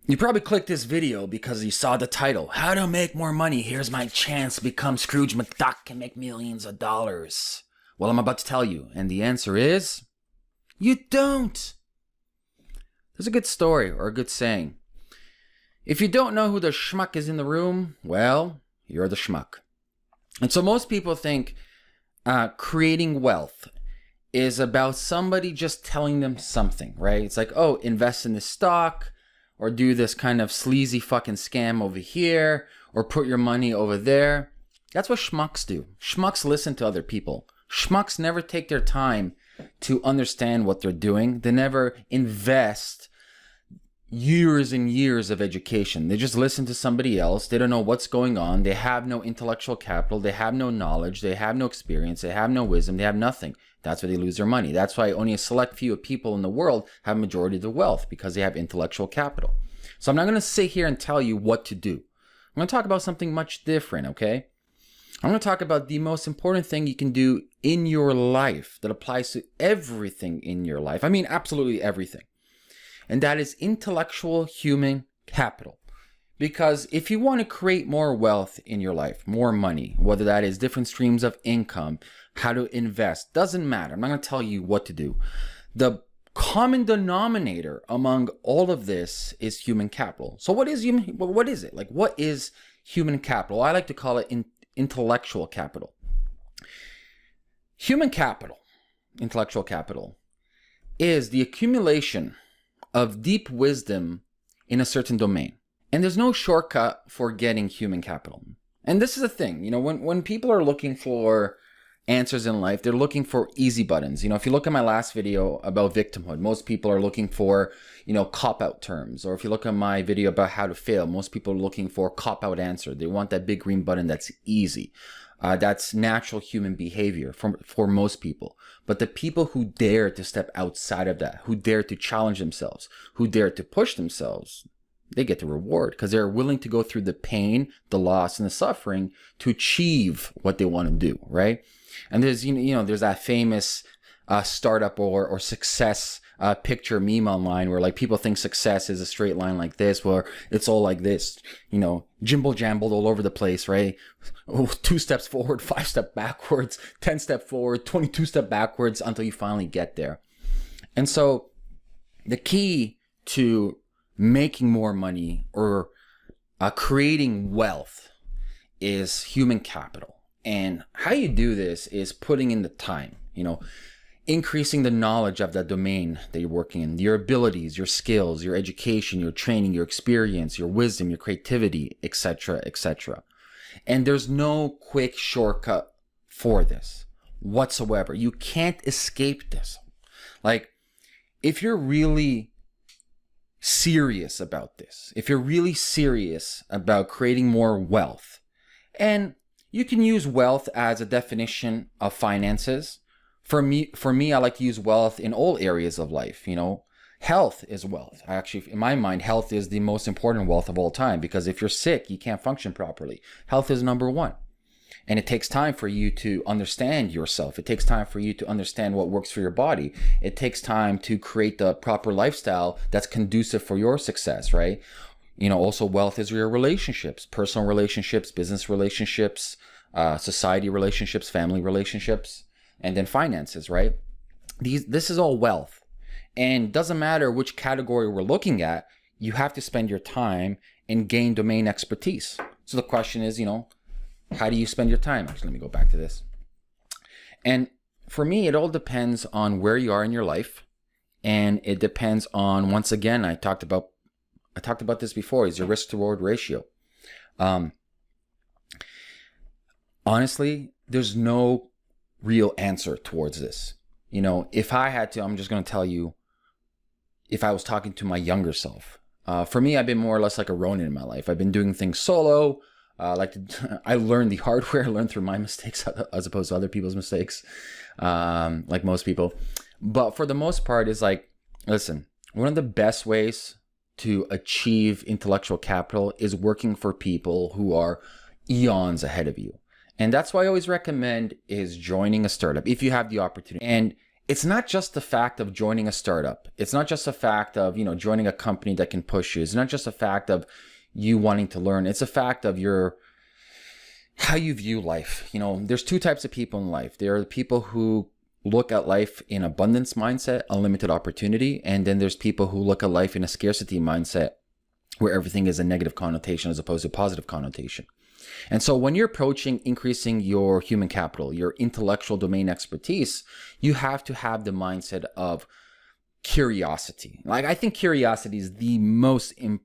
You probably clicked this video because you saw the title, How to Make More Money. Here's my chance to become Scrooge McDuck and make millions of dollars. Well, I'm about to tell you, and the answer is, you don't. There's a good story or a good saying. If you don't know who the schmuck is in the room, well, you're the schmuck. And so most people think creating wealth is about somebody just telling them something, right? It's like, oh, invest in this stock, or do this kind of sleazy fucking scam over here, or put your money over there. That's what schmucks do. Schmucks listen to other people. Schmucks never take their time to understand what they're doing. They never invest years and years of education. They just listen to somebody else. They don't know what's going on. They have no intellectual capital. They have no knowledge. They have no experience. They have no wisdom. They have nothing. That's why they lose their money. That's why only a select few of people in the world have a majority of the wealth, because they have intellectual capital. So I'm not going to sit here and tell you what to do. I'm going to talk about something much different, okay? I'm going to talk about the most important thing you can do in your life that applies to everything in your life. I mean, absolutely everything. And that is intellectual human capital. Because if you want to create more wealth in your life, more money, whether that is different streams of income, how to invest, doesn't matter. I'm not going to tell you what to do. The common denominator among all of this is human capital. So what is it? Like, what is human capital? I like to call it intellectual capital. Human capital, intellectual capital, is the accumulation of deep wisdom in a certain domain. And there's no shortcut for getting human capital. And this is the thing, when people are looking for answers in life, they're looking for easy buttons. If you look at my last video about victimhood, most people are looking for, cop-out terms. Or if you look at my video about how to fail, most people are looking for a cop-out answer. They want that big green button that's easy. That's natural human behavior for most people. But the people who dare to step outside of that, who dare to challenge themselves, who dare to push themselves, they get the reward, because they're willing to go through the pain, the loss, and the suffering to achieve what they want to do, right? And there's there's that famous startup or success picture meme online where like people think success is a straight line like this, where it's all like this, jimble jambled all over the place, right? 2 steps forward, 5 steps backwards, 10 step forward, 22 step backwards until you finally get there. And so the key to making more money or creating wealth is human capital. And how you do this is putting in the time, increasing the knowledge of that domain that you're working in, your abilities, your skills, your education, your training, your experience, your wisdom, your creativity, etc., etc. And there's no quick shortcut for this whatsoever. You can't escape this. Like, if you're really serious about this, if you're really serious about creating more wealth, and you can use wealth as a definition of finances. For me, I like to use wealth in all areas of life. Health is wealth. Actually, in my mind, health is the most important wealth of all time, because if you're sick, you can't function properly. Health is number one. And it takes time for you to understand yourself. It takes time for you to understand what works for your body. It takes time to create the proper lifestyle that's conducive for your success, right? Also wealth is your relationships, personal relationships, business relationships, society relationships, family relationships, and then finances, right? This is all wealth. And doesn't matter which category we're looking at, you have to spend your time and gain domain expertise. So the question is, how do you spend your time? Actually, let me go back to this. And for me, it all depends on where you are in your life. And it depends on, once again, I talked about this before, is your risk to reward ratio. Honestly, there's no real answer towards this. If I had to, I'm just going to tell you, if I was talking to my younger self, for me, I've been more or less like a Ronin in my life. I've been doing things solo. I learned the hard way. I learned through my mistakes as opposed to other people's mistakes, like most people. But for the most part, is like, listen, one of the best ways to achieve intellectual capital is working for people who are eons ahead of you. And that's why I always recommend is joining a startup if you have the opportunity. And it's not just the fact of joining a startup. It's not just a fact of, joining a company that can push you. It's not just a fact of you wanting to learn. It's a fact of how you view life. There's two types of people in life. There are the people who look at life in abundance mindset, unlimited opportunity. And then there's people who look at life in a scarcity mindset where everything is a negative connotation as opposed to a positive connotation. And so when you're approaching increasing your human capital, your intellectual domain expertise, you have to have the mindset of curiosity. Like, I think curiosity is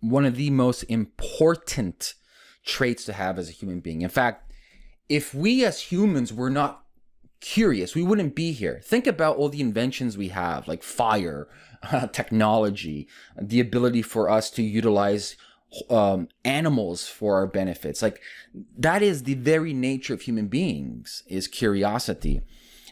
one of the most important traits to have as a human being. In fact, if we as humans were not curious, we wouldn't be here. Think about all the inventions we have, like fire, technology, the ability for us to utilize animals for our benefits. Like, that is the very nature of human beings, is curiosity.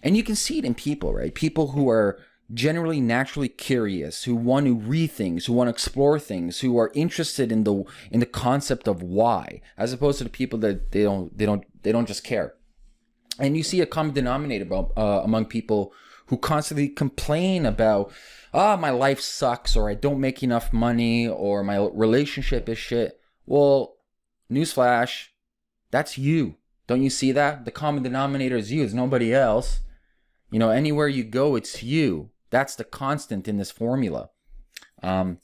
And you can see it in people, right? People who are generally naturally curious, who want to read things, who want to explore things, who are interested in the concept of why, as opposed to the people that they don't just care. And you see a common denominator among people who constantly complain about, my life sucks, or I don't make enough money, or my relationship is shit. Well, newsflash, that's you. Don't you see that? The common denominator is you. It's nobody else. Anywhere you go, it's you. That's the constant in this formula. And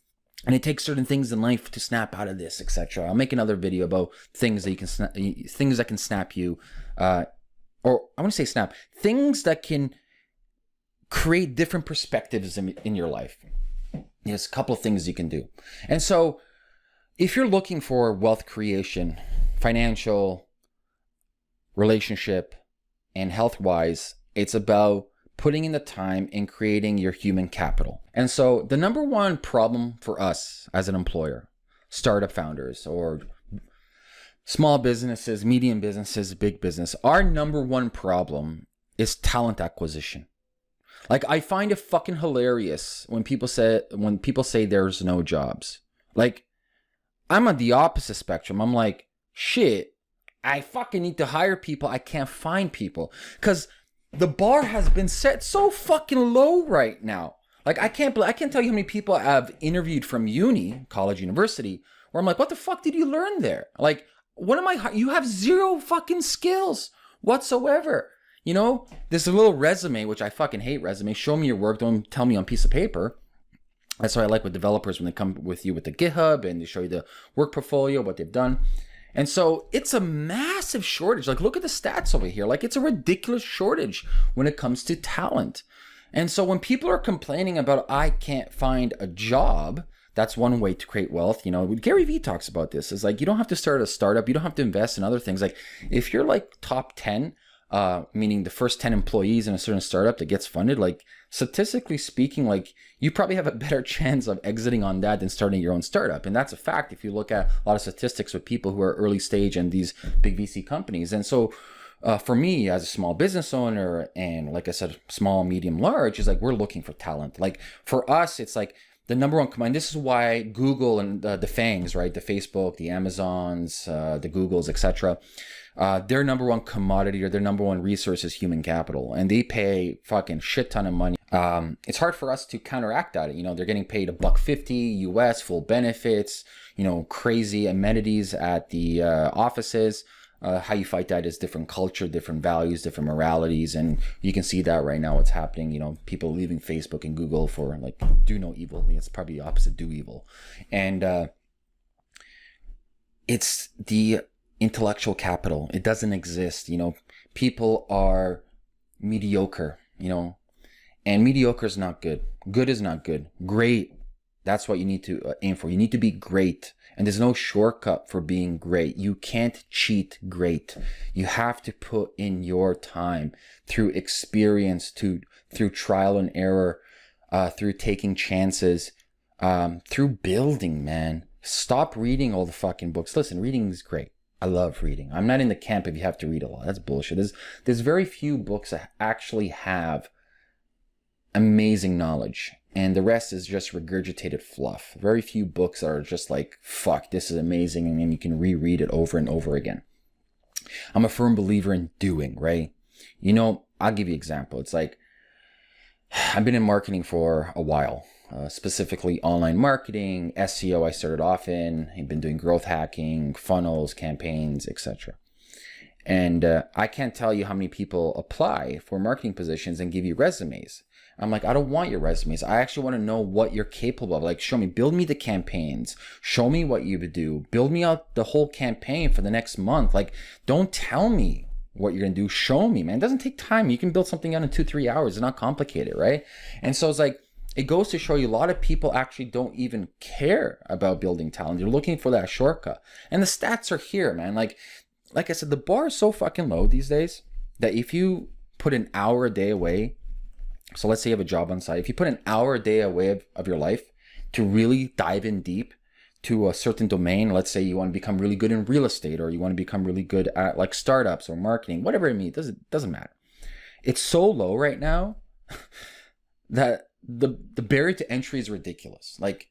it takes certain things in life to snap out of this, etc. I'll make another video about things that can snap you. Or I want to say snap. Things that can create different perspectives in your life. There's a couple of things you can do. And so if you're looking for wealth creation, financial, relationship, and health-wise, it's about putting in the time and creating your human capital. And so the number one problem for us as an employer, startup founders or small businesses, medium businesses, big business, our number one problem is talent acquisition. Like, I find it fucking hilarious when people say there's no jobs. Like, I'm on the opposite spectrum. I'm like, shit, I fucking need to hire people. I can't find people because the bar has been set so fucking low right now. Like, I can't tell you how many people I've interviewed from college, university, where I'm like, what the fuck did you learn there? Like, you have zero fucking skills whatsoever. There's a little resume, which I fucking hate resumes. Show me your work. Don't tell me on a piece of paper. That's what I like with developers, when they come with you with the GitHub and they show you the work portfolio, what they've done. And so it's a massive shortage. Like, look at the stats over here. Like, it's a ridiculous shortage when it comes to talent. And so when people are complaining about, I can't find a job, that's one way to create wealth. Gary Vee talks about this. It's like, you don't have to start a startup. You don't have to invest in other things. Like, if you're like top 10, meaning the first 10 employees in a certain startup that gets funded, like, statistically speaking, like, you probably have a better chance of exiting on that than starting your own startup. And that's a fact if you look at a lot of statistics with people who are early stage in these big VC companies. And so for me as a small business owner, and like I said, small, medium, large, is like, we're looking for talent. Like, for us, it's like the number one command. This is why Google and the FANGs, right? The Facebook, the Amazons, the Googles, etc. Their number one commodity or their number one resource is human capital, and they pay fucking shit ton of money. It's hard for us to counteract that. They're getting paid $150 US, full benefits, crazy amenities at the offices. How you fight that is different culture, different values, different moralities, and you can see that right now. What's happening? People leaving Facebook and Google for like do no evil. It's probably the opposite, do evil, and it's the intellectual capital. It doesn't exist. People are mediocre. And mediocre is not good. Good is not good. Great, that's what you need to aim for. You need to be great. And there's no shortcut for being great. You can't cheat great. You have to put in your time through experience, through trial and error, through taking chances, through building, man. Stop reading all the fucking books. Listen, reading is great. I love reading. I'm not in the camp if you have to read a lot. That's bullshit. There's very few books that actually have amazing knowledge, and the rest is just regurgitated fluff. Very few books are just like, fuck, this is amazing, and then you can reread it over and over again. I'm a firm believer in doing, right? I'll give you an example. It's like, I've been in marketing for a while, specifically online marketing, SEO. I started off in. I've been doing growth hacking, funnels, campaigns, etc. And I can't tell you how many people apply for marketing positions and give you resumes. I'm like, I don't want your resumes. I actually want to know what you're capable of. Like, show me, build me the campaigns. Show me what you would do. Build me out the whole campaign for the next month. Like, don't tell me what you're going to do. Show me, man. It doesn't take time. You can build something out in 2-3 hours. It's not complicated, right? And so it's like, it goes to show you a lot of people actually don't even care about building talent. They're looking for that shortcut. And the stats are here, man. Like I said, the bar is so fucking low these days that if you put an hour a day away, so let's say you have a job on site, if you put an hour a day away of your life to really dive in deep to a certain domain, let's say you want to become really good in real estate, or you want to become really good at like startups or marketing, whatever it means, doesn't matter. It's so low right now that the barrier to entry is ridiculous. Like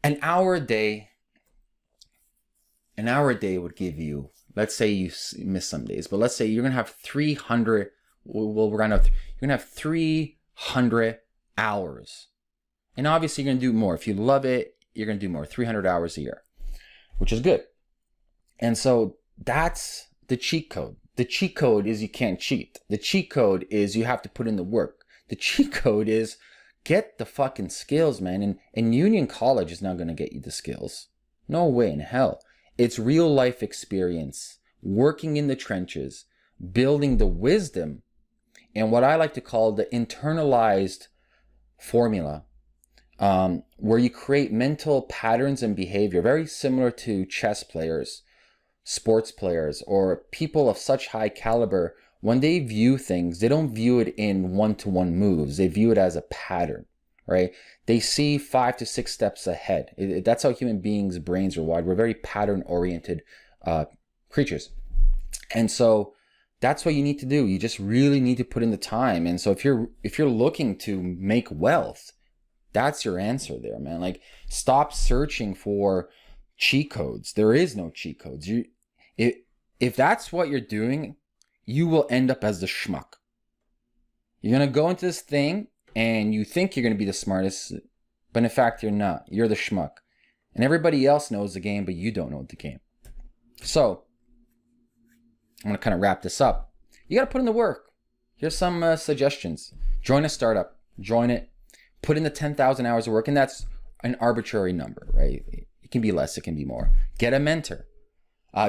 an hour a day would give you, let's say you miss some days, but let's say you're going to have 300, we'll round up, you're going to have 300 hours. And obviously you're going to do more. If you love it, you're going to do more, 300 hours a year, which is good. And so that's the cheat code. The cheat code is you can't cheat. The cheat code is you have to put in the work. The cheat code is get the fucking skills, man. And Union College is not going to get you the skills. No way in hell. It's real life experience, working in the trenches, building the wisdom, and what I like to call the internalized formula, where you create mental patterns and behavior, very similar to chess players, sports players, or people of such high caliber. When they view things, they don't view it in one-to-one moves. They view it as a pattern, right? They see 5 to 6 steps ahead. That's how human beings' brains are wired. We're very pattern-oriented creatures. And so that's what you need to do. You just really need to put in the time. And so if you're looking to make wealth, that's your answer there, man. Like, stop searching for cheat codes. There is no cheat codes. If that's what you're doing, you will end up as the schmuck. You're going to go into this thing and you think you're going to be the smartest, but in fact, you're not. You're the schmuck. And everybody else knows the game, but you don't know the game. So I'm going to kind of wrap this up. You got to put in the work. Here's some suggestions. Join a startup. Join it. Put in the 10,000 hours of work, and that's an arbitrary number, right? It can be less, it can be more. Get a mentor.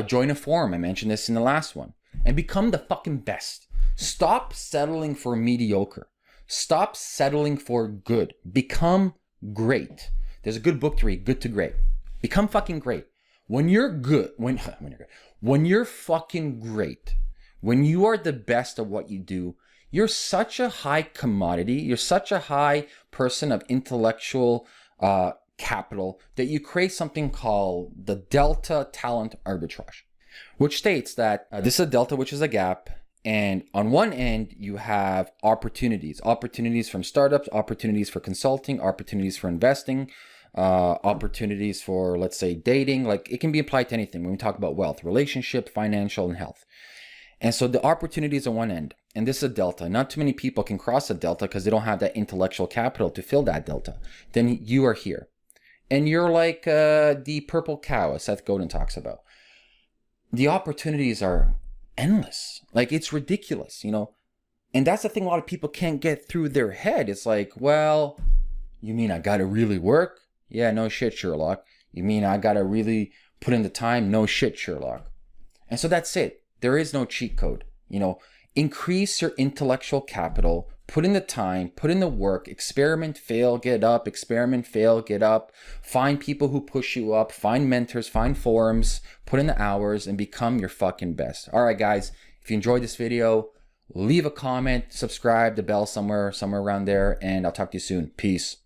Join a forum. I mentioned this in the last one. And become the fucking best. Stop settling for mediocre. Stop settling for good. Become great. There's a good book to read, Good to Great. Become fucking great. When you're good, when you're fucking great, when you are the best at what you do, you're such a high commodity, you're such a high person of intellectual capital that you create something called the delta talent arbitrage, which states that this is a delta, which is a gap. And on one end, you have opportunities from startups, opportunities for consulting, opportunities for investing, opportunities for, let's say, dating. Like, it can be applied to anything when we talk about wealth, relationship, financial, and health. And so the opportunities on one end, and this is a delta. Not too many people can cross a delta because they don't have that intellectual capital to fill that delta. Then you are here. And you're like the purple cow, as Seth Godin talks about. The opportunities are endless. Like, it's ridiculous, you know? And that's the thing a lot of people can't get through their head. It's like, well, you mean I gotta really work? Yeah, no shit, Sherlock. You mean I gotta really put in the time? No shit, Sherlock. And so that's it. There is no cheat code. You know, increase your intellectual capital, put in the time, put in the work, experiment, fail, get up, experiment, fail, get up, find people who push you up, find mentors, find forums, put in the hours, and become your fucking best. All right, guys, if you enjoyed this video, leave a comment, subscribe, the bell somewhere around there, and I'll talk to you soon. Peace.